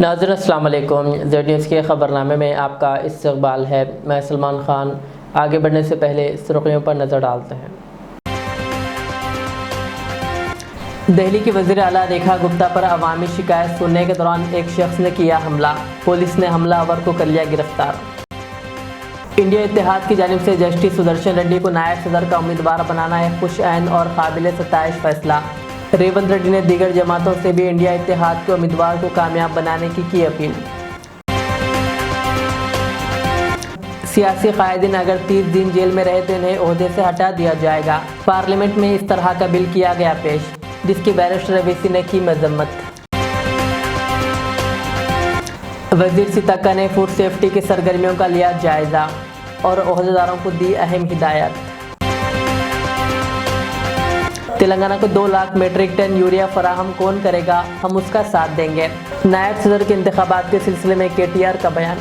नाज़रीन अस्सलाम वालेकुम। ज़ेड न्यूज़ के ख़बरनामे में आपका इस्तक़बाल है। मैं सलमान ख़ान। आगे बढ़ने से पहले सुर्ख़ियों पर नज़र डालते हैं। दिल्ली की वज़ीर आला रेखा गुप्ता पर अवामी शिकायत सुनने के दौरान एक शख्स ने किया हमला। पुलिस ने हमलावर को कर लिया गिरफ्तार। इंडिया इत्तेहाद की जानिब से जस्टिस सुदर्शन रेड्डी को नायब सदर का उम्मीदवार बनाना एक खुशऐन और काबिल सताइश फैसला। रेवंत रेड्डी ने दीगर जमातों से भी इंडिया इत्तेहाद के उम्मीदवार को कामयाब बनाने की अपील। सियासी कायदीन अगर 30 दिन जेल में रहे तो इन्हें ओहदे से हटा दिया जाएगा। पार्लियामेंट में इस तरह का बिल किया गया पेश, जिसकी बैरिस्टर रवीसी ने की मजम्मत। वजीर सितक्का ने फूड सेफ्टी की सरगर्मियों का लिया जायजा और ओहदेदारों को दी अहम हिदायत। तेलंगाना को 2 लाख मीट्रिक टन यूरिया फराहम कौन करेगा, हम उसका साथ देंगे। नायब सदर के इंतखाबात के सिलसिले में KTR का बयान।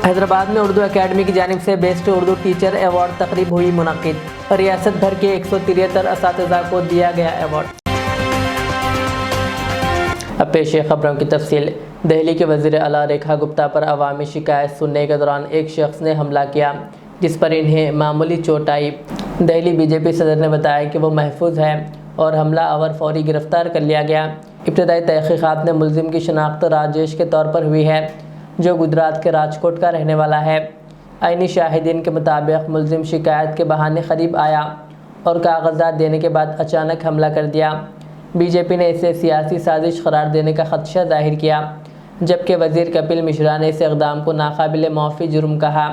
हैदराबाद में उर्दू एकेडमी की जानिब से बेस्ट उर्दू टीचर अवार्ड तकरीब हुई मुनक़िद। रियासत भर के 173 असातिज़ा को दिया गया अवार्ड। अब पेश है खबरों की तफसील। दिल्ली के वज़ीर आला रेखा गुप्ता पर अवामी शिकायत सुनने के दौरान एक शख्स ने हमला किया, जिस पर इन्हें मामूली चोट आई। दिल्ली BJP सदर ने बताया कि वो महफूज है और हमला आवर फौरी गिरफ्तार कर लिया गया। इब्तदाई तहक़ीक़ात ने मुलजिम की शनाख्त राजेश के तौर पर हुई है, जो गुजरात के राजकोट का रहने वाला है। आइनी शाहिदीन के मुताबिक मुलजिम शिकायत के बहाने करीब आया और कागजात देने के बाद अचानक हमला कर दिया। BJP ने इसे सियासी साजिश करार देने का खदशा जाहिर किया, जबकि वज़ीर कपिल मिश्रा ने इस इक़दाम को नाकाबिल माफ़ी जुर्म कहा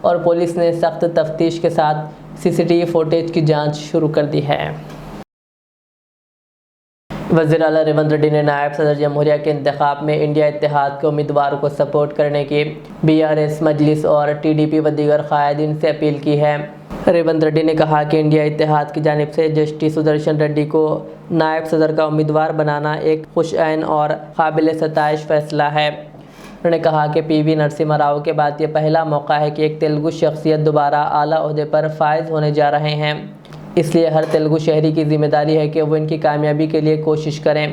और पुलिस ने सख्त तफ्तीश के साथ CCTV फुटेज की जांच शुरू कर दी है। वज़ीर आला रेवंत रेड्डी ने नायब सदर जमहूरिया के इंतखाब में इंडिया इत्तेहाद के उम्मीदवार को सपोर्ट करने की BRS मजलिस और TDP व दीगर कायदीन से अपील की है। रेवंत रेड्डी ने कहा कि इंडिया इत्तेहाद की जानिब से जस्टिस सुदर्शन रेड्डी को नायब सदर का उम्मीदवार बनाना एक खुशऐन और काबिल सताइश फैसला है। उन्होंने कहा कि PV नरसिम्हा राव के बाद ये पहला मौका है कि एक तेलुगु शख्सियत दोबारा आला ओहदे पर फायज होने जा रहे हैं, इसलिए हर तेलुगु शहरी की जिम्मेदारी है कि वो इनकी कामयाबी के लिए कोशिश करें।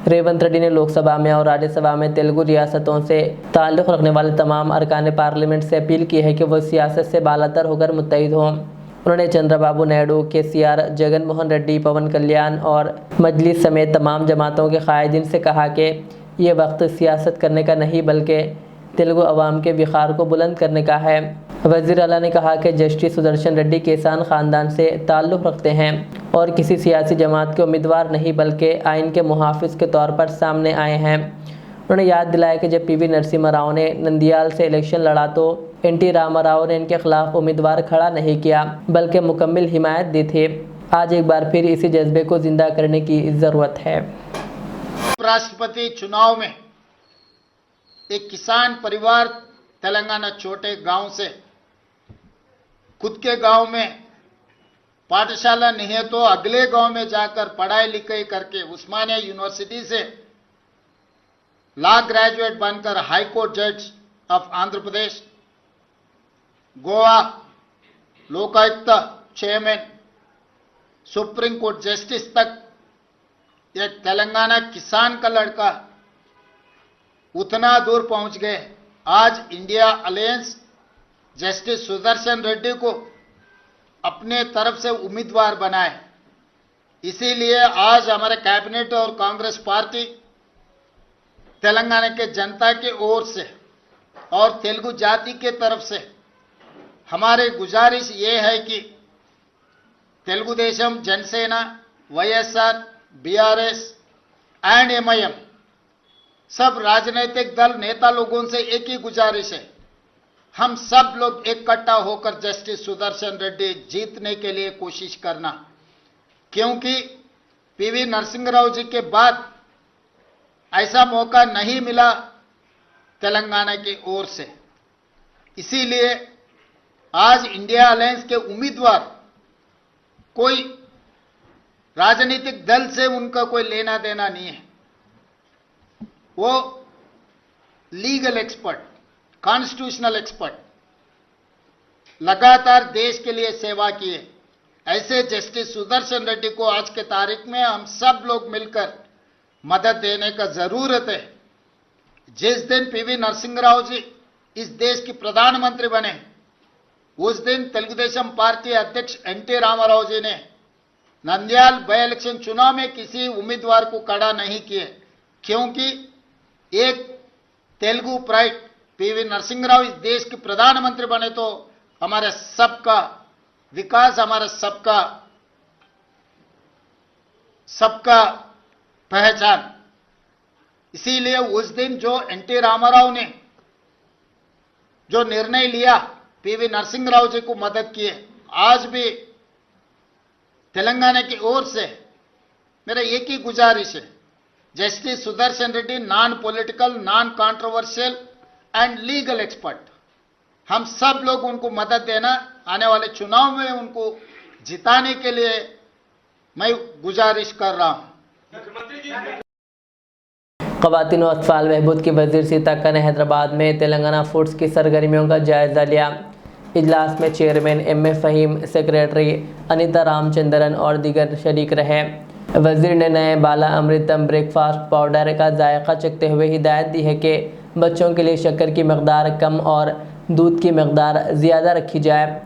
रेवंत रेड्डी ने लोकसभा में और राज्यसभा में तेलुगु रियासतों से ताल्लुक़ रखने वाले तमाम अरकान पार्लियामेंट से अपील की है कि वो सियासत से बालातर होकर मुत्तहिद हों। उन्होंने चंद्रबाबू नायडू, KCR, जगन मोहन रेड्डी, पवन कल्याण और मजलिस समेत तमाम जमातों के कायदीन से कहा कि ये वक्त सियासत करने का नहीं बल्कि तेलुगु अवाम के विखार को बुलंद करने का है। वज़ीर आला ने कहा कि जस्टिस सुदर्शन रेड्डी किसान ख़ानदान से ताल्लुक़ रखते हैं और किसी सियासी जमात के उम्मीदवार नहीं बल्कि आइन के मुहाफ़िज़ के तौर पर सामने आए हैं। उन्होंने याद दिलाया कि जब PV नरसिम्हा राव ने नंदियाल से इलेक्शन लड़ा तो NT रामाराव ने इनके खिलाफ उम्मीदवार खड़ा नहीं किया बल्कि मुकम्मल हिमायत दी थी। आज एक बार फिर इसी जज्बे को ज़िंदा करने की ज़रूरत है। राष्ट्रपति चुनाव में एक किसान परिवार तेलंगाना छोटे गांव से खुद के गांव में पाठशाला नहीं है तो अगले गांव में जाकर पढ़ाई लिखाई करके उस्मानिया यूनिवर्सिटी से लॉ ग्रेजुएट बनकर हाई कोर्ट जज of Andhra Pradesh, Goa Lokayukta chairman, supreme court justice तक एक तेलंगाना किसान का लड़का उतना दूर पहुंच गए। आज India alliance justice Sudarshan Reddy को अपने तरफ से उम्मीदवार बनाए। इसीलिए आज हमारे कैबिनेट और कांग्रेस पार्टी तेलंगाना के जनता की ओर से और तेलुगु जाति के तरफ से हमारी गुजारिश ये है कि Telugu Desam, Jana Sena, YSR, BRS and MIM सब राजनीतिक दल नेता लोगों से एक ही गुजारिश है, हम सब लोग इकट्ठा होकर जस्टिस सुदर्शन रेड्डी जीतने के लिए कोशिश करना, क्योंकि PV नरसिम्हा राव जी के बाद ऐसा मौका नहीं मिला तेलंगाना की ओर से। इसीलिए आज इंडिया अलायंस के उम्मीदवार कोई राजनीतिक दल से उनका कोई लेना देना नहीं है, वो लीगल एक्सपर्ट, कॉन्स्टिट्यूशनल एक्सपर्ट, लगातार देश के लिए सेवा किए ऐसे जस्टिस सुदर्शन रेड्डी को आज के तारीख में हम सब लोग मिलकर मदद देने का जरूरत है। जिस दिन पीवी नरसिंह राव जी इस देश की प्रधानमंत्री बने, उस दिन तेलुगुदेशम पार्टी अध्यक्ष एनटी रामाराव जी ने नंद्याल बाय इलेक्शन चुनाव में किसी उम्मीदवार को खड़ा नहीं किए, क्योंकि एक तेलुगु प्राइड पीवी नरसिंह राव इस देश के प्रधानमंत्री बने तो हमारे सबका विकास, हमारा सबका पहचान। इसीलिए उस दिन जो एनटी रामाराव ने जो निर्णय लिया, पीवी नरसिंह राव जी को मदद किए, आज भी तेलंगाना की ओर से मेरा एक ही गुजारिश है, justice Sudarshan Reddy non political, non controversial and legal expert, हम सब लोग उनको मदद देना, आने वाले चुनाव में उनको जिताने के लिए मैं गुजारिश कर रहा हूं। ख़वातीन और अत्फाल बहबूद की वज़ीर सीताक्का ने हैदराबाद में तेलंगाना फूड्स की सरगर्मियों का जायज़ा लिया। इजलास में chairman M A. Fahim, secretary Anita Ramachandran और दीगर शरीक रहे। वज़ीर ने नए बाला अमृतम ब्रेकफास्ट पाउडर का जायका चखते हुए हिदायत दी है कि बच्चों के लिए शक्कर की मकदार कम और दूध की मकदार ज़्यादा रखी जाए।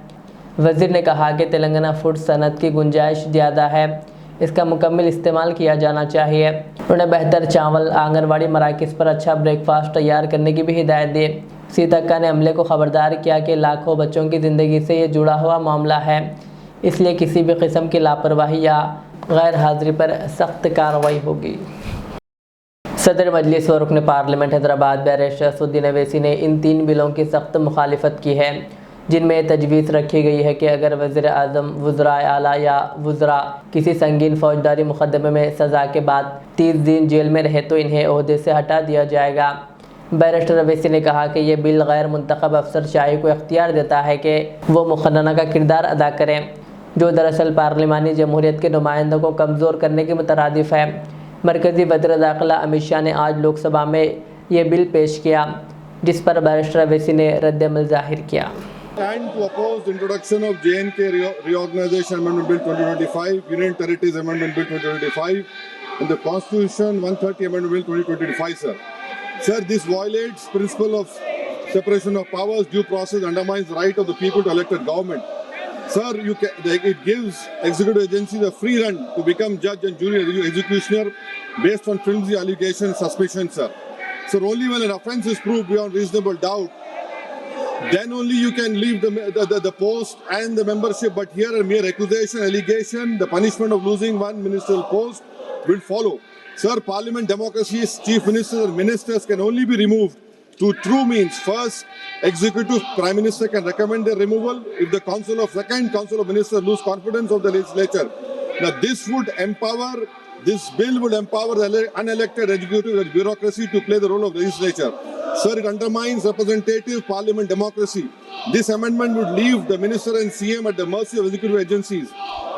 वज़ीर ने कहा कि तेलंगाना फूड सनत की गुंजाइश ज़्यादा है, इसका मुकम्मल इस्तेमाल किया जाना चाहिए। उन्होंने बेहतर चावल, आंगनवाड़ी मराकज़ पर अच्छा ब्रेकफास्ट तैयार करने की भी हिदायत दी। सीतक्का ने अमले को ख़बरदार किया कि लाखों बच्चों की ज़िंदगी से ये जुड़ा हुआ मामला है, इसलिए किसी भी किस्म की लापरवाही या गैर हाज़िरी पर सख्त कार्रवाई होगी। सदर मजलिस व रुकन पार्लियामेंट हैदराबाद बैरिस्टर असदुद्दीन अवैसी ने इन 3 बिलों की सख्त मुखालिफत की है, जिनमें तजवीज़ रखी गई है कि अगर वज़ीर आज़म, वज़राए आला या वज़रा किसी संगीन फ़ौजदारी मुकदमे में सज़ा के बाद 30 दिन जेल में रहे तो इन्हें ओहदे से हटा दिया जाएगा। बैरिस्टर अवैसी ने कहा कि यह बिल गैर मुंतखब अफसरशाही को इख्तियार देता है कि वो मुक़र्रना का किरदार अदा करें, जो दरअसल पार्लिमानी जमहूरियत के नुमाइंदों को कमज़ोर करने के मुतरादिफ़ है। मरकज़ी वज़ीर दाखिला अमित शाह ने आज लोकसभा में यह बिल पेश किया, जिस पर बैरिस्टर अवैसी ने रद्द-ए-अमल ज़ाहिर किया। Stand to oppose the introduction of J&K Reorganization Amendment Bill 2025, Union Territories Amendment Bill 2025, and the Constitution 130 Amendment Bill 2025, sir. Sir, this violates principle of separation of powers, due process, undermines the right of the people to elect a government. Sir, it gives executive agencies a free run to become judge and jury executioner based on flimsy allegations, suspicions, sir. Sir, only when an offence is proved beyond reasonable doubt, then only you can leave the post and the membership. But here a mere accusation, allegation, the punishment of losing one ministerial post will follow. Sir, parliament democracy's chief ministers and ministers can only be removed through true means. First, executive prime minister can recommend their removal if the second council of ministers lose confidence of the legislature. Now this bill would empower the unelected executive bureaucracy to play the role of legislature. Sir, it undermines representative parliament democracy. This amendment would leave the minister and CM at the mercy of executive agencies.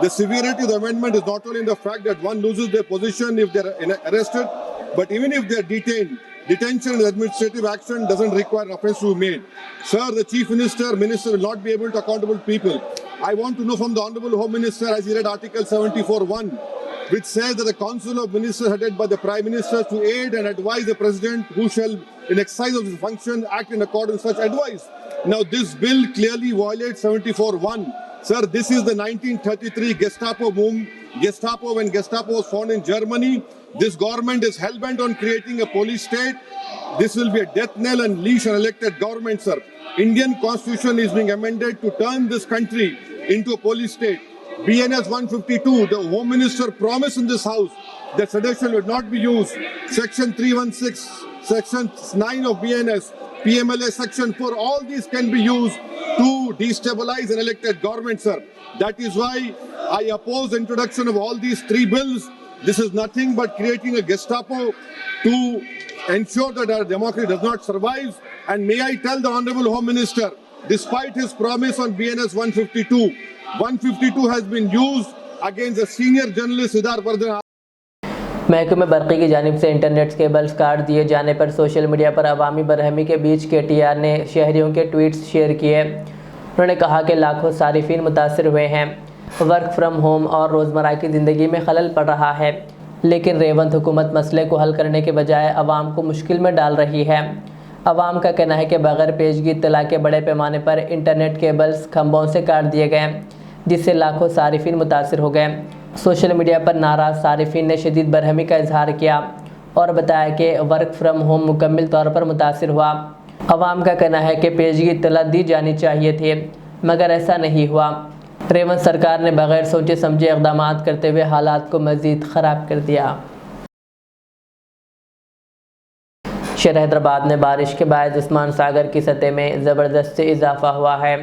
The severity of the amendment is not only in the fact that one loses their position if they are arrested, but even if they are detained. Detention and administrative action doesn't require offence to be made. Sir, the chief minister will not be able to accountable people. I want to know from the Honorable Home Minister, as he read Article 74(1), which says that the Council of Ministers headed by the Prime Minister to aid and advise the President, who shall, in exercise of his function, act in accordance with such advice. Now, this bill clearly violates 74(1). Sir, this is the 1933 Gestapo movement. When Gestapo was founded in Germany, this government is hell-bent on creating a police state. This will be a death knell and leash on elected government, sir. Indian Constitution is being amended to turn this country into a police state. BNS 152, the Home Minister promised in this House that sedition would not be used. Section 316, Section 9 of BNS, PMLA Section 4, all these can be used to destabilize an elected government, sir. That is why I oppose the introduction of all these 3 bills. This is nothing but creating a Gestapo to ensure that our democracy does not survive. And may I tell the Honorable Home Minister, despite his promise on BNS 152 has been used against the senior journalist Siddharth Vardhan. महकमे बरक़ी की जानिब से internet cables काट दिए जाने पर social media पर अवामी बरहमी के बीच KTR ने शहरियों के ट्वीट्स शेयर किए। उन्होंने कहा कि लाखों सारिफिन मुतासिर हुए हैं, वर्क फ्रॉम होम और रोज़मर्रा की ज़िंदगी में खलल पड़ रहा है। लेकिन रेवंत हुकूमत मसले को हल करने के बजाय अवाम को मुश्किल में डाल रही है। अवाम का कहना है कि बगैर पेशगी इत्तला के बड़े पैमाने पर इंटरनेट केबल्स खंभों से काट दिए गए, जिससे लाखों सारिफिन मुतासिर हो गए। सोशल मीडिया पर नाराज़ सारिफिन ने शदीद बरहमी का इजहार किया और बताया कि वर्क फ्रॉम होम मुकम्मल तौर पर मुतासिर हुआ। अवाम का कहना है कि पेशगी इत्तला दी जानी चाहिए थी, मगर ऐसा नहीं हुआ। रेवंत सरकार ने बगैर सोचे समझे इक़दाम करते हुए हालात को मज़ीद ख़राब कर दिया। शहर हैदराबाद में बारिश के बाद उस्मान सागर की सतह में ज़बरदस्त इजाफा हुआ है,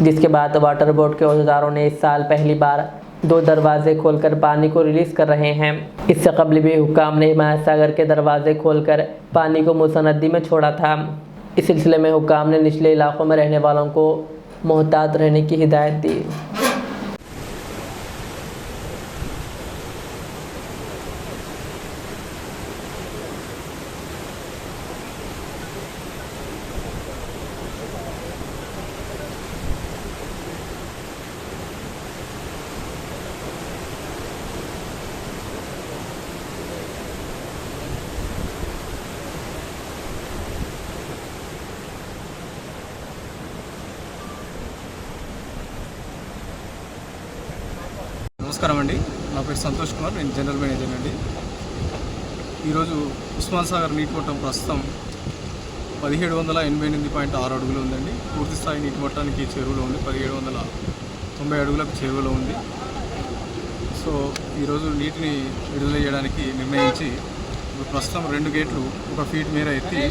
जिसके बाद वाटर बोर्ड के अहदेदारों ने इस साल पहली बार 2 दरवाजे खोलकर पानी को रिलीज़ कर रहे हैं। इससे कबल भी हुक्काम ने हिमायत सागर के दरवाजे खोलकर पानी को मूसा नदी में छोड़ा था। इस सिलसिले में हुक्काम ने निचले इलाकों में रहने वालों को मोहतात रहने की हिदायत दी। నమస్కారం అండి, నా పేరు సంతోష్ కుమార్, నేను జనరల్ మేనేజర్ అండి. ఈరోజు ఉస్మాన్ సాగర్ నీటి మట్టం ప్రస్తుతం 1788.6 అడుగులు ఉందండి. పూర్తి స్థాయి నీటి మట్టానికి చెరువులో ఉంది, 1790 అడుగులకు చెరువులో ఉంది. సో ఈరోజు నీటిని విడుదల చేయడానికి నిర్ణయించి ప్రస్తుతం 2 గేట్లు 1 ఫీట్ మేర ఎత్తి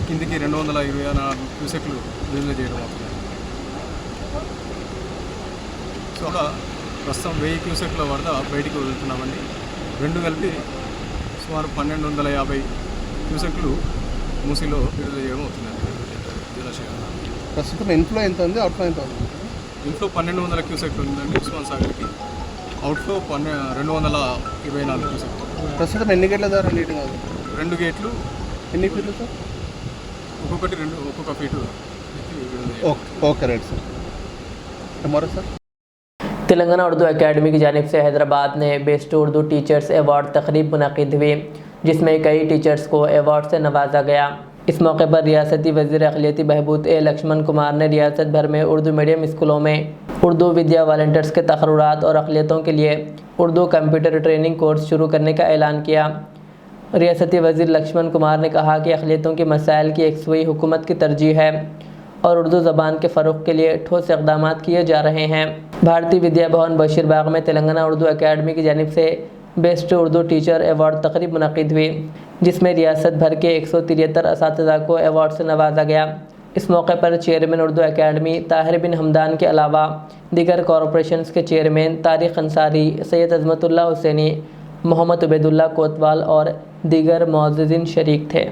కిందికి 224 క్యూసెక్లు విడుదల చేయడం అవుతుంది. సో ప్రస్తుతం 1000 క్యూసెక్ల వరద బయటికి వదులుతున్నామండి. 2 కలిపి సుమారు 1250 క్యూసెక్లు మూసిలో విడుదల చేయడం అవుతుందండి జలాశయం. ప్రస్తుతం ఇన్ఫ్లో ఎంత ఉంది, అవుట్ఫ్లో ఎంత ఉంది? ఇన్ఫ్లో 1200 క్యూసెక్లు ఉందండి ఉస్మాన్ సాగర్కి, అవుట్ఫ్లో 224 క్యూసెక్లు. ప్రస్తుతం ఎన్ని గేట్ల ద్వారా నీటి కాదు? 2 గేట్లు. ఎన్ని ఫీట్లు సార్? ఒక్కొక్క ఫీటు ఓకే రైట్ సార్. మరో సార్, तेलंगाना उर्दू एकेडमी की जानिब से हैदराबाद में बेस्ट उर्दू टीचर्स अवार्ड तकरीब मुनक़िद हुई, जिसमें कई टीचर्स को अवार्ड से नवाजा गया। इस मौके पर रियासती वज़ीर अक़लियती बहबूद लक्ष्मण कुमार ने रियासत भर में उर्दू मीडियम स्कूलों में उर्दू विद्या वॉलंटियर्स के तक़र्रुरात और अक़लियतों के लिए उर्दू कंप्यूटर ट्रेनिंग कोर्स शुरू करने का ऐलान किया। रियासती वज़ीर लक्ष्मण कुमार ने कहा कि अक़लियतों के मसाइल की एकसूई हुकूमत की तरजीह है और उर्दू ज़बान के फ़रोग़ के लिए ठोस इक़दाम किए जा रहे हैं। भारतीय विद्या भवन बशीरबाग में तेलंगाना उर्दू एकेडमी की जानिब से बेस्ट उर्दू टीचर अवार्ड तकरीब मुनक़िद हुई, जिसमें रियासत भर के 173 असातिज़ा को अवार्ड से नवाजा गया। इस मौके पर चेयरमैन उर्दू एकेडमी ताहिर बिन हमदान के अलावा दीगर कॉरपोरेशंस के चेयरमैन तारिक अंसारी, सैयद अज़मतुल्लाह हुसैनी, मोहम्मद उबैदुल्लाह कोतवाल और दीगर मुअज़्ज़िज़ीन शरीक थे।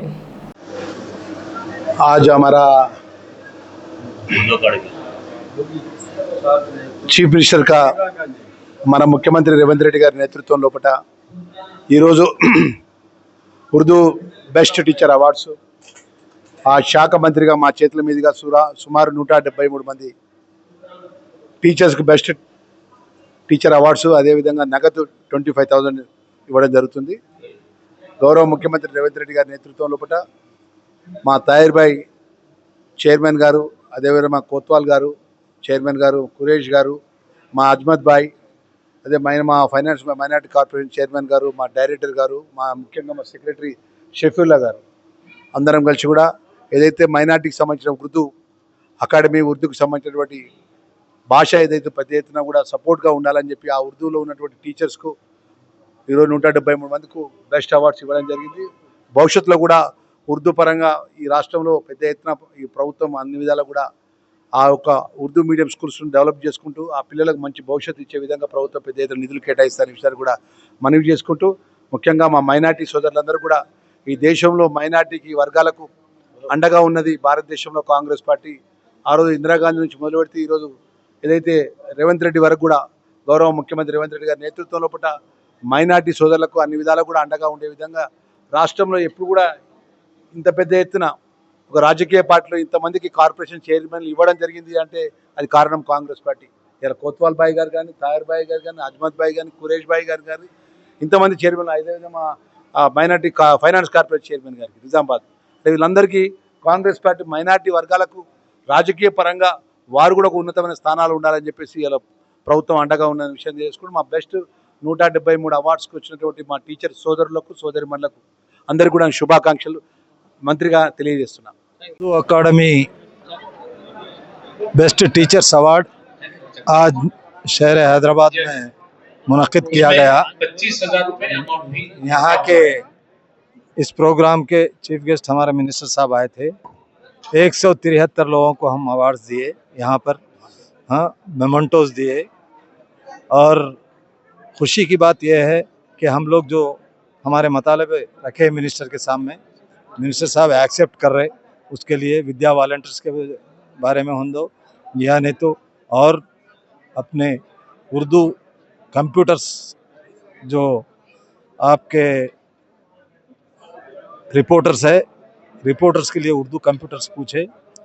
आज हमारा చీఫ్ మినిస్టర్గా మన ముఖ్యమంత్రి రేవంత్ రెడ్డి గారి నేతృత్వం లోపల ఈరోజు ఉర్దూ బెస్ట్ టీచర్ అవార్డ్స్ ఆ శాఖ మంత్రిగా మా చేతుల మీదుగా సుమారు 173 మంది టీచర్స్కి బెస్ట్ టీచర్ అవార్డ్స్, అదేవిధంగా నగదు 25,000 ఇవ్వడం జరుగుతుంది. గౌరవ ముఖ్యమంత్రి రేవంత్ రెడ్డి గారి నేతృత్వం లోపల మా తాహిర్ భాయ్ చైర్మన్ గారు, అదేవిధంగా మా కోత్వాల్ గారు చైర్మన్ గారు, కురేష్ గారు, మా అజ్మత్ భాయ్, అదే మా ఫైనాన్స్ మైనార్టీ కార్పొరేషన్ చైర్మన్ గారు, మా డైరెక్టర్ గారు, ముఖ్యంగా మా సెక్రటరీ షఫీల్లా గారు అందరం కలిసి కూడా ఏదైతే మైనార్టీకి సంబంధించిన ఉర్దూ అకాడమీ, ఉర్దూకి సంబంధించినటువంటి భాష ఏదైతే పెద్ద ఎత్తున కూడా సపోర్ట్గా ఉండాలని చెప్పి ఆ ఉర్దూలో ఉన్నటువంటి టీచర్స్కు ఈరోజు 173 మందికి బెస్ట్ అవార్డ్స్ ఇవ్వడం జరిగింది. భవిష్యత్తులో కూడా ఉర్దూ పరంగా ఈ రాష్ట్రంలో పెద్ద ఎత్తున ఈ ప్రభుత్వం అన్ని విధాలా కూడా ఆ యొక్క ఉర్దూ మీడియం స్కూల్స్ను డెవలప్ చేసుకుంటూ ఆ పిల్లలకు మంచి భవిష్యత్తు ఇచ్చే విధంగా ప్రభుత్వం పెద్ద ఎత్తున నిధులు కేటాయిస్తారనే విషయాన్ని కూడా మనవి చేసుకుంటూ, ముఖ్యంగా మా మైనార్టీ సోదరులందరూ కూడా ఈ దేశంలో మైనార్టీకి వర్గాలకు అండగా ఉన్నది భారతదేశంలో కాంగ్రెస్ పార్టీ. ఆ రోజు ఇందిరాగాంధీ నుంచి మొదలు పెడితే ఈరోజు ఏదైతే రేవంత్ రెడ్డి వరకు కూడా గౌరవ ముఖ్యమంత్రి రేవంత్ రెడ్డి గారి నేతృత్వం లోపల మైనార్టీ సోదరులకు అన్ని విధాలా కూడా అండగా ఉండే విధంగా రాష్ట్రంలో ఎప్పుడు కూడా ఇంత పెద్ద ఎత్తున ఒక రాజకీయ పార్టీలో ఇంతమందికి కార్పొరేషన్ చైర్మన్లు ఇవ్వడం జరిగింది అంటే అది కారణం కాంగ్రెస్ పార్టీ. ఇలా కోత్వాల్ భాయ్ గారు కానీ, తాహిర్ భాయ్ గారు కానీ, అజ్మత్ భాయ్ కానీ, కురేష్ భాయ్ గారు కానీ ఇంతమంది చైర్మన్, అదేవిధంగా మా మైనార్టీ ఫైనాన్స్ కార్పొరేషన్ చైర్మన్ గారికి నిజామాబాద్, అంటే వీళ్ళందరికీ కాంగ్రెస్ పార్టీ మైనార్టీ వర్గాలకు రాజకీయ పరంగా వారు కూడా ఒక ఉన్నతమైన స్థానాలు ఉండాలని చెప్పేసి ఇలా ప్రభుత్వం అండగా ఉన్న విషయం చేసుకుని మా బెస్ట్ 173 అవార్డ్స్కి వచ్చినటువంటి మా టీచర్ సోదరులకు సోదరిమణులకు అందరికీ కూడా శుభాకాంక్షలు మంత్రిగా తెలియజేస్తున్నాను. उर्दू अकादमी बेस्ट टीचर्स अवार्ड आज शहर हैदराबाद में मुनक्किद किया गया। 25,000 रुपए अमाउंट भी यहाँ के इस प्रोग्राम के चीफ गेस्ट हमारे मिनिस्टर साहब आए थे। 173 लोगों को हम अवार्ड्स दिए यहाँ पर, हाँ, मेमेंटोज दिए। और खुशी की बात यह है कि हम लोग जो हमारे मतालबे रखे मिनिस्टर के सामने, मिनिस्टर साहब एक्सेप्ट कर रहे, उसके लिए विद्या वॉलंटियर्स के बारे में हों दो या नहीं तो और अपने उर्दू कंप्यूटर्स जो आपके रिपोर्टर्स है, रिपोर्टर्स के लिए उर्दू कंप्यूटर्स पूछे,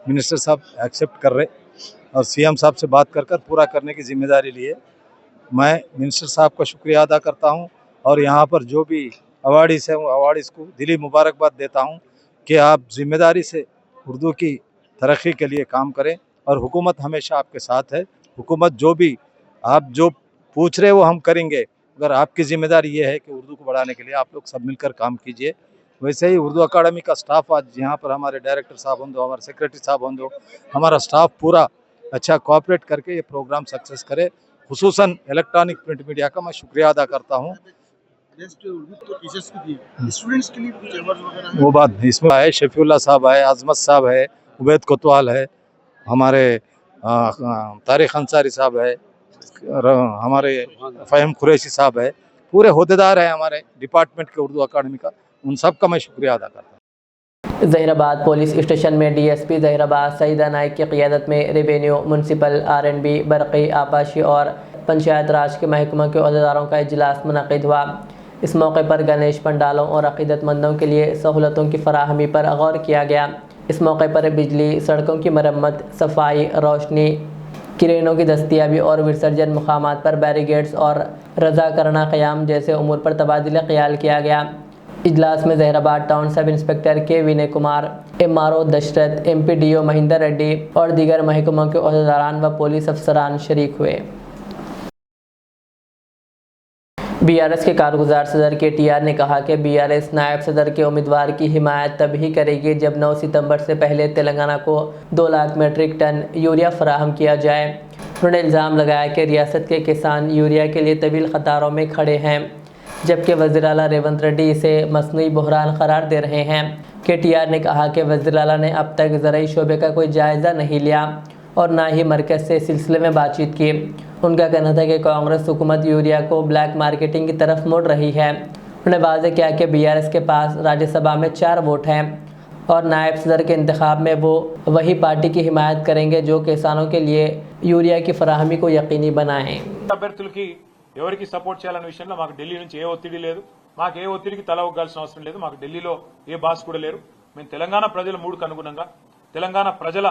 मिनिस्टर साहब एक्सेप्ट कर रहे और सीएम साहब से बात कर पूरा करने की जिम्मेदारी लिए। मैं मिनिस्टर साहब का शुक्रिया अदा करता हूं और यहाँ पर जो भी अवार्डीज हैं वो अवार्डीज को दिली मुबारकबाद देता हूं कि आप जिम्मेदारी से उर्दू की तरक्की के लिए काम करें और हुकूमत हमेशा आपके साथ है। हुकूमत जो भी आप जो पूछ रहे वो हम करेंगे, अगर आपकी जिम्मेदारी ये है कि उर्दू को बढ़ाने के लिए आप लोग सब मिलकर काम कीजिए। वैसे ही उर्दू अकादमी का स्टाफ आज यहाँ पर हमारे डायरेक्टर साहब हों दो, हमारे सेक्रेटरी साहब हों दो, हमारा स्टाफ पूरा अच्छा कोऑपरेट करके ये प्रोग्राम सक्सेस करे। खुसूसन इलेक्ट्रॉनिक प्रिंट मीडिया का मैं शुक्रिया अदा करता हूँ। स्टूडेंट्स के लिए कुछ अवार्ड वगैरह वो बात नहीं, इसमें आए शफीउल्लाह साहब है, आजमत साहब है, उबैद कोतवाल है, हमारे तारिक अंसारी साहब है, हमारे फ़हीम कुरैशी साहब है, पूरे होदेदार हैं हमारे डिपार्टमेंट के उर्दू अकादमी का, उन सब का मैं शुक्रिया अदा करता हूँ। जहीराबाद पुलिस स्टेशन में डीएसपी जहीराबाद सईदा नाइक की क़ियादत में रेवेन्यू, म्यूनसिपल, R&B, बरक़ी, आबाशी और पंचायत राज के महकमा के अहदेदारों का इजलास मुनक़िद हुआ। इस मौके पर गणेश पंडालों और अक़ीदतमंदों के लिए सहूलतों की फराहमी पर गौर किया गया। इस मौके पर बिजली, सड़कों की मरम्मत, सफाई, रोशनी, क्रेनों की दस्तियाबी और विसर्जन मुकामात पर बैरिगेड्स और रज़ाकराना क़याम जैसे उमूर पर तबादला ख्याल किया गया। इजलास में जहीराबाद टाउन सब इंस्पेक्टर के विनय कुमार, MRO दशरथ, MPDO महेंद्र रेड्डी और दीगर महकमों के अहदेदारान व पुलिस अफसरान शरीक हुए। BRS के कारगुजार सदर KTR ने कहा कि BRS नायब सदर के उम्मीदवार की हिमायत तभी करेगी जब 9 सितंबर से पहले तेलंगाना को 2 लाख मेट्रिक टन यूरिया फराहम किया जाए। उन्होंने इल्ज़ाम लगाया कि रियासत के किसान यूरिया के लिए तवील कतारों में खड़े हैं, जबकि वज़ीर आला रेवंत रेड्डी इसे मसनूई बहरान करार दे रहे हैं। KTR ने कहा कि वज़ीर आला ने अब तक ज़राई शोबे का कोई जायज़ा नहीं लिया और ना ही मरकज़ से सिलसिले में बातचीत की। उनका कहना था कि कांग्रेस हुकूमत यूरिया को ब्लैक मार्केटिंग की तरफ मोड़ रही है। उन्होंने वाज़ेह किया कि BRS के पास राज्यसभा में 4 वोट हैं और नायब सदर के इंतखाब में वो वही पार्टी की हिमायत करेंगे जो किसानों के लिए यूरिया की फराहमी को यकीनी बनाएं। అభ్యర్థులకి ఎవరికి సపోర్ట్ చేయాలనే విషయంలో మాకు ఢిల్లీ నుంచి ఏ ఒత్తిడి లేదు, మాకు ఏ ఒత్తిడికి తల ఒగ్గాల్సిన అవసరం లేదు, మాకు ఢిల్లీలో ఏ బాస్ కూడా లేరు. మేము తెలంగాణ ప్రజల మూడుకు అనుగుణంగా, తెలంగాణ ప్రజల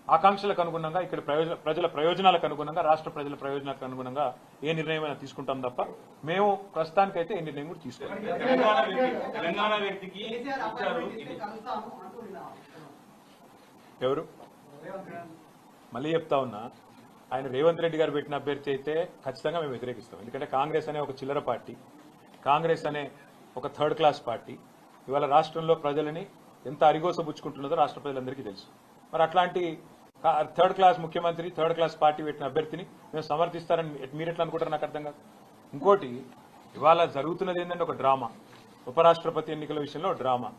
ఆకాంక్షలకు అనుగుణంగా, ఇక్కడ ప్రజల ప్రయోజనాలకు అనుగుణంగా, రాష్ట్ర ప్రజల ప్రయోజనాలకు అనుగుణంగా ఏ నిర్ణయమైనా తీసుకుంటాం తప్ప మేము ప్రస్తుతానికైతే ఏ నిర్ణయం కూడా తీసుకోవాలి. ఎవరు మళ్ళీ చెప్తా ఉన్నా, ఆయన రేవంత్ రెడ్డి గారు పెట్టిన అభ్యర్థి అయితే ఖచ్చితంగా మేము వ్యతిరేకిస్తాం. ఎందుకంటే కాంగ్రెస్ అనే ఒక చిల్లర పార్టీ, కాంగ్రెస్ అనే ఒక థర్డ్ క్లాస్ పార్టీ ఇవాళ రాష్ట్రంలో ప్రజలని ఎంత అరిగోసబుచ్చుకుంటున్నదో రాష్ట్ర ప్రజలందరికీ తెలుసు. మరి అట్లాంటి థర్డ్ క్లాస్ ముఖ్యమంత్రి, థర్డ్ క్లాస్ పార్టీ పెట్టిన అభ్యర్థిని మేము సమర్థిస్తారని మీరు ఎట్లా అనుకుంటారు నాకు అర్థం కాదు. ఇంకోటి, ఇవాళ జరుగుతున్నది ఏంటంటే ఒక డ్రామా, ఉపరాష్ట్రపతి ఎన్నికల విషయంలో డ్రామా.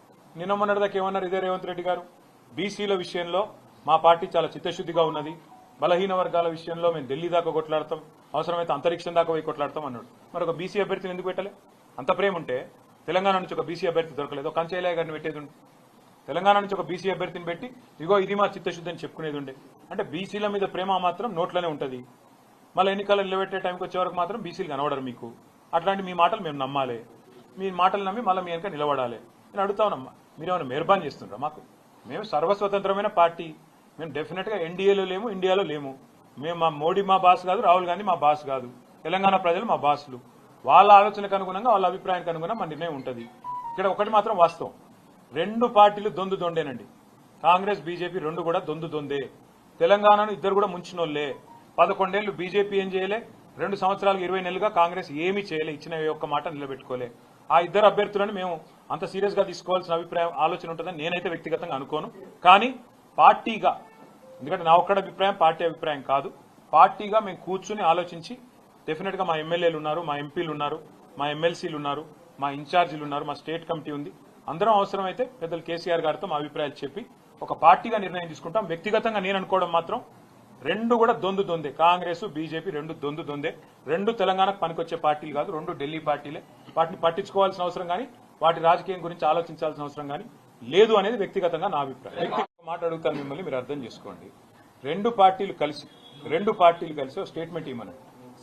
నిన్న మొన్నటిదాకా ఏమన్నారు ఇదే రేవంత్ రెడ్డి గారు, బీసీల విషయంలో మా పార్టీ చాలా చిత్తశుద్ధిగా ఉన్నది, బలహీన వర్గాల విషయంలో మేము ఢిల్లీ దాకా కొట్లాడతాం, అవసరమైతే అంతరిక్షం దాకా పోయి కొట్లాడతాం అన్నాడు. మరి ఒక బీసీ అభ్యర్థిని ఎందుకు పెట్టలే? అంత ప్రేమ ఉంటే తెలంగాణ నుంచి ఒక బీసీ అభ్యర్థి దొరకలేదు, కంచైలయ్య గారిని పెట్టేది ఉండే. తెలంగాణ నుంచి ఒక బీసీ అభ్యర్థిని పెట్టి ఇగో ఇది మా చిత్తశుద్ధి అని చెప్పుకునేది ఉండే. అంటే బీసీల మీద ప్రేమ మాత్రం నోట్లోనే ఉంటుంది, మళ్ళీ ఎన్నికలు నిలబెట్టే టైంకి వచ్చే వరకు మాత్రం బీసీలు కనబడరు మీకు. అట్లాంటి మీ మాటలు మేము నమ్మాలి, మీ మాటలు నమ్మి మళ్ళీ మీ వెనక నిలబడాలి. నేను అడుగుతా ఉన్నామ్మా, మీరేమైనా మెహర్బాన్ చేస్తుండ్రా మాకు? మేము సర్వస్వతంత్రమైన పార్టీ, మేము డెఫినెట్గా ఎన్డీఏలో లేము, ఇండియాలో లేము. మేము మా మోడీ మా బాస్ కాదు, రాహుల్ గాంధీ మా బాస్ కాదు, తెలంగాణ ప్రజలు మా బాసులు. వాళ్ళ ఆలోచనకు అనుగుణంగా వాళ్ళ అభిప్రాయానికి అనుగుణంగా మన నిర్ణయం ఉంటుంది. ఇక్కడ ఒకటి మాత్రం వాస్తవం, రెండు పార్టీలు దొందు దొండేనండి. కాంగ్రెస్ బీజేపీ రెండు కూడా దొందు దొందే. తెలంగాణను ఇద్దరు కూడా ముంచినోళ్లే. 11 ఏళ్లు బీజేపీ ఏం చేయలే, 2 సంవత్సరాలకు 20 నెలలుగా కాంగ్రెస్ ఏమీ చేయలే, ఇచ్చిన ఒక్క మాట నిలబెట్టుకోలే. ఆ ఇద్దరు అభ్యర్థులను మేము అంత సీరియస్ గా తీసుకోవాల్సిన అభిప్రాయం ఆలోచన ఉంటుందని నేనైతే వ్యక్తిగతంగా అనుకోను. కానీ పార్టీగా, ఎందుకంటే నా ఒక్కడ అభిప్రాయం పార్టీ అభిప్రాయం కాదు, పార్టీగా మేము కూర్చుని ఆలోచించి డెఫినెట్ గా మా ఎమ్మెల్యేలు ఉన్నారు, మా ఎంపీలు ఉన్నారు, మా ఎమ్మెల్సీలు ఉన్నారు, మా ఇన్ఛార్జీలు ఉన్నారు, మా స్టేట్ కమిటీ ఉంది, అందరం అవసరమైతే పెద్దలు కేసీఆర్ గారితో మా అభిప్రాయాలు చెప్పి ఒక పార్టీగా నిర్ణయం తీసుకుంటాం. వ్యక్తిగతంగా నేను అనుకోవడం మాత్రం రెండు కూడా దొందు దొందే, కాంగ్రెస్ బీజేపీ రెండు దొందు దొందే. రెండు తెలంగాణకు పనికొచ్చే పార్టీలు కాదు, రెండు ఢిల్లీ పార్టీలే. వాటిని పట్టించుకోవాల్సిన అవసరం కానీ వాటి రాజకీయం గురించి ఆలోచించాల్సిన అవసరం కానీ లేదు అనేది వ్యక్తిగతంగా నా అభిప్రాయం. వ్యక్తిగత మాట అడుగుతాను మిమ్మల్ని, మీరు అర్థం చేసుకోండి. రెండు పార్టీలు కలిసి ఒక స్టేట్మెంట్ ఇవ్వమని,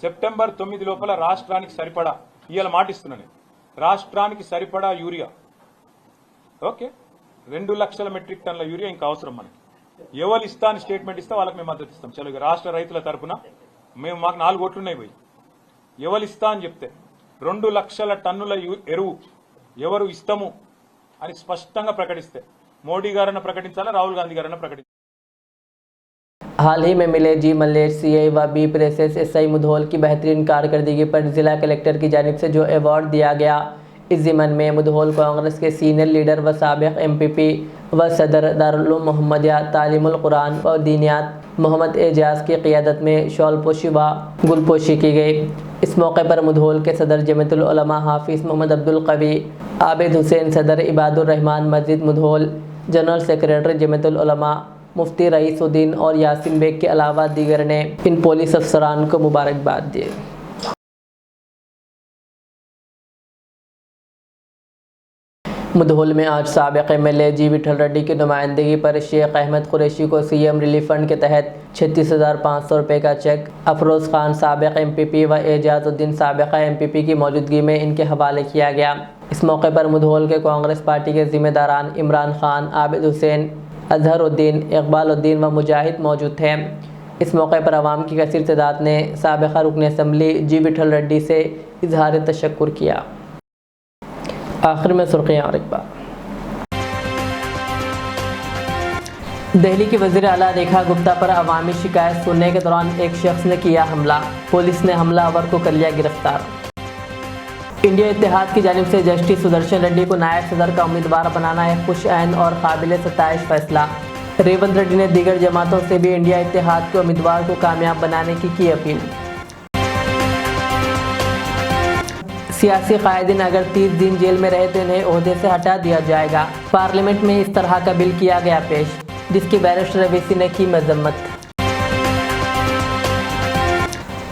సెప్టెంబర్ 9 లోపల రాష్ట్రానికి సరిపడా, ఇవాళ మాట ఇస్తున్నాను, రాష్ట్రానికి సరిపడా యూరియా, ఓకే 2 లక్షల మెట్రిక్ టన్నుల యూరియా ఇంకా అవసరం మనకి. ఎవరు ఇస్తా అని స్టేట్మెంట్ ఇస్తే వాళ్ళకి మేము మద్దతు ఇస్తాం. చలో రాష్ట్ర రైతుల తరఫున మేము, మాకు 4 ఓట్లున్నాయి పోయి, ఎవరు ఇస్తా అని చెప్తే 2 లక్షల టన్నుల ఎరువు ఎవరు ఇస్తాము అని స్పష్టంగా ప్రకటిస్తే మోడీ గారన్న ప్రకటించాలా, రాహుల్ గాంధీ గారన్న ప్రకటించాలి. हाल ही में मिले जी मल्लेर सीआई व बी प्रेसेस एसआई मुधोल की बेहतरीन कारकर्दगी पर जिला कलेक्टर की जानिब से जो अवार्ड दिया गया, इस ज़िमन में मुधोल कांग्रेस के सीनियर लीडर व साबिक़ एमपीपी व सदर दारुल उलूम मोहम्मदिया तालीमुल कुरान व दीनियात मोहम्मद एजाज की क़ियादत में शॉलपोशी व गुलपोशी की गई। इस मौके पर मुधोल के सदर जमीयतुल उलमा हाफिज़ मोहम्मद अब्दुल कवी, आबिद हुसैन सदर इबादुर रहमान मस्जिद मुधोल, जनरल सेक्रेटरी जमीयतुल उलमा मुफ्ती रईसुद्दीन और यासीन बेग के अलावा दीगर ने इन पुलिस अफसरान को मुबारकबाद दी। मुधोल में आज साबिक़ एमएलए जी विठल रेड्डी की नुमाइंदगी पर शेख अहमद कुरैशी को सीएम रिलीफ फंड के तहत 36,500 रुपये का चेक अफरोज़ खान साबिक़ एमपीपी व एजाजुद्दीन साबिक़ा एमपीपी की मौजूदगी में इनके हवाले किया गया। इस मौके पर मुधोल के कांग्रेस पार्टी के ज़िम्मेदारान इमरान खान, आबिद हुसैन, अजहरुद्दीन, इकबालुद्दीन व मुजाहिद मौजूद थे। इस मौके पर आवाम की कसीर तादाद ने साबिक़ा रुकन असम्बली जी विठल रेड्डी से इजहार तशक्कुर किया। आखिर में सुर्खियां और एक बार, दिल्ली की वज़ीर आला रेखा गुप्ता पर अवामी शिकायत सुनने के दौरान एक शख्स ने किया हमला, पुलिस ने हमलावर को कर लिया गिरफ्तार। इंडिया इत्तेहाद की जानिब से जस्टिस सुदर्शन रेड्डी को नायब सदर का उम्मीदवार बनाना एक खुश ऐन और काबिल सताइश फैसला। रेवंत रेड्डी ने दीगर जमातों से भी इंडिया इत्तेहाद के उम्मीदवार को कामयाब बनाने की अपील। सियासी कायदीन अगर 30 दिन जेल में रहे तो इन्हें ओहदे से हटा दिया जाएगा। पार्लियामेंट में इस तरह का बिल किया गया पेश, जिसकी बैरिस्टर रवीसी ने की मजम्मत।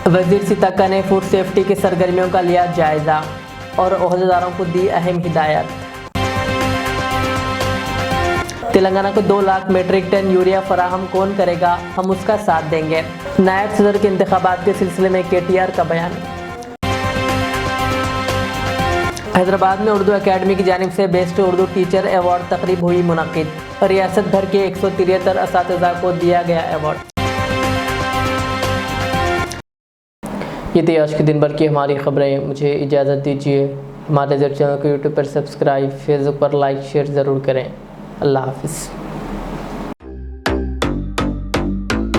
वजीर सितक्का ने फूड सेफ्टी की सरगर्मियों का लिया जायजा और ओहदेदारों को दी अहम हिदायत। तेलंगाना को 2 लाख मेट्रिक टन यूरिया फराहम कौन करेगा, हम उसका साथ देंगे। नायब सदर के इंतखाबात के सिलसिले में KTR का बयान। हैदराबाद में उर्दू एकेडमी की जानिब से बेस्ट उर्दू टीचर अवार्ड तकरीब हुई मुनक्किद, रियासत भर के 173 असातिज़ा को दिया गया अवार्ड। ये थी आज के दिन भर की हमारी खबरें। मुझे इजाज़त दीजिए। हमारे चैनल को यूट्यूब पर सब्सक्राइब, फेसबुक पर लाइक शेयर ज़रूर करें। अल्लाह हाफिज़।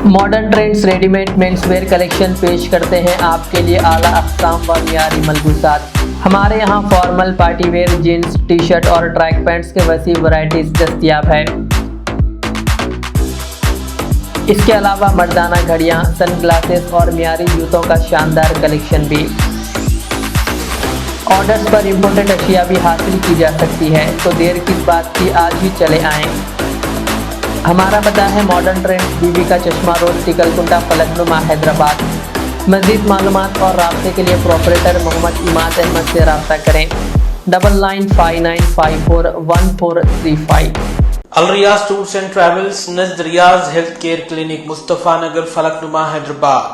Modern trends readymade menswear collection पेश करते हैं आपके लिए आला अक़साम व मियारी मलबूसात। हमारे यहाँ formal, party wear, jeans, T shirt और ट्रैक पैंट्स के वसी वैरायटीज़ दस्तयाब है। इसके अलावा मर्दाना घड़ियाँ, सनग्लासेस और मियारी जूतों का शानदार कलेक्शन भी। ऑर्डर्स पर इम्पोर्टेड अशिया भी हासिल की जा सकती है, तो देर किस बात की, आज ही चले आएँ। हमारा पता है मॉडर्न ट्रेंड्स, बीबी का चश्मा रोड, टिकलकुंडा, फलकनुमा, हैदराबाद। मज़ीद मालूमात और राब्ते के लिए प्रोपरेटर मोहम्मद इमाद अहमद से रब्ता करें। 9959541435। Al Riyaz tours and travels, नज़द Riyaz health care clinic, Mustafa Nagar, Falaknuma, Hyderabad.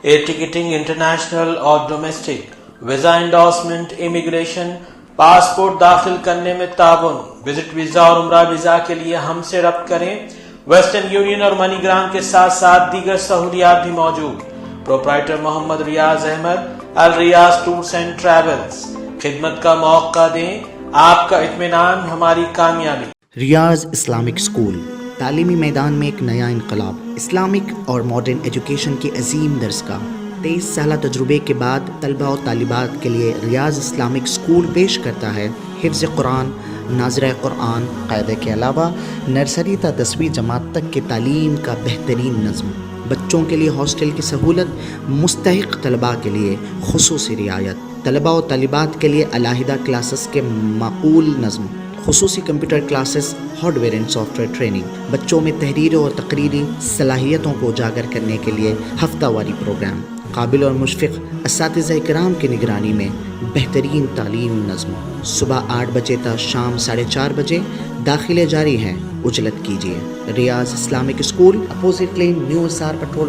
Air ticketing international और domestic, visa endorsement, immigration, passport दाखिल करने में ताउन। विजिट वीजा और उम्रा वीजा के लिए हमसे रब्त करें। वेस्टर्न यूनियन और मनीग्राम के साथ साथ दीगर सहूलियात भी मौजूद। Proprietor Mohammad Riyaz Ahmed, Al Riyaz tours and travels. खिदमत का मौका दें, आपका इत्मीनान हमारी कामयाबी। रियाज इस्लामिक स्कूल तालीमी मैदान में एक नया इनकलाब। इस्लामिक और मॉडर्न एजुकेशन की अजीम दरसगाह। 23 साल तजुर्बे के बाद तलबा और तालिबात के लिए रियाज इस्लामिक स्कूल पेश करता है हिफ्ज़ कुरान, नाज़िरा कुरान क़ायदे के अलावा नर्सरी ता 10वीं जमात तक की तालीम का बेहतरीन नज़्म। बच्चों के लिए हॉस्टल की सहूलत, मुस्तहिक़ तलबा के लिए खुसूसी रियायत, तलबा और तालिबात के लिए अलहदा क्लासेस के माकूल नज़्म, खुसूसी computer classes, hardware and software training. बच्चों में तहरीरी और तकरीरी सलाहियतों को उजागर करने के लिए हफ्तावारी प्रोग्राम। काबिल और मुशफ़िक़ असातिज़ा इकराम की निगरानी में बेहतरीन तालीम नज़्म। सुबह 8 बजे तक शाम 4:30 बजे दाखिले जारी हैं, उजलत कीजिए। रियाज इस्लामिक स्कूल, अपोजिट लेन, न्यू एसआर पेट्रोल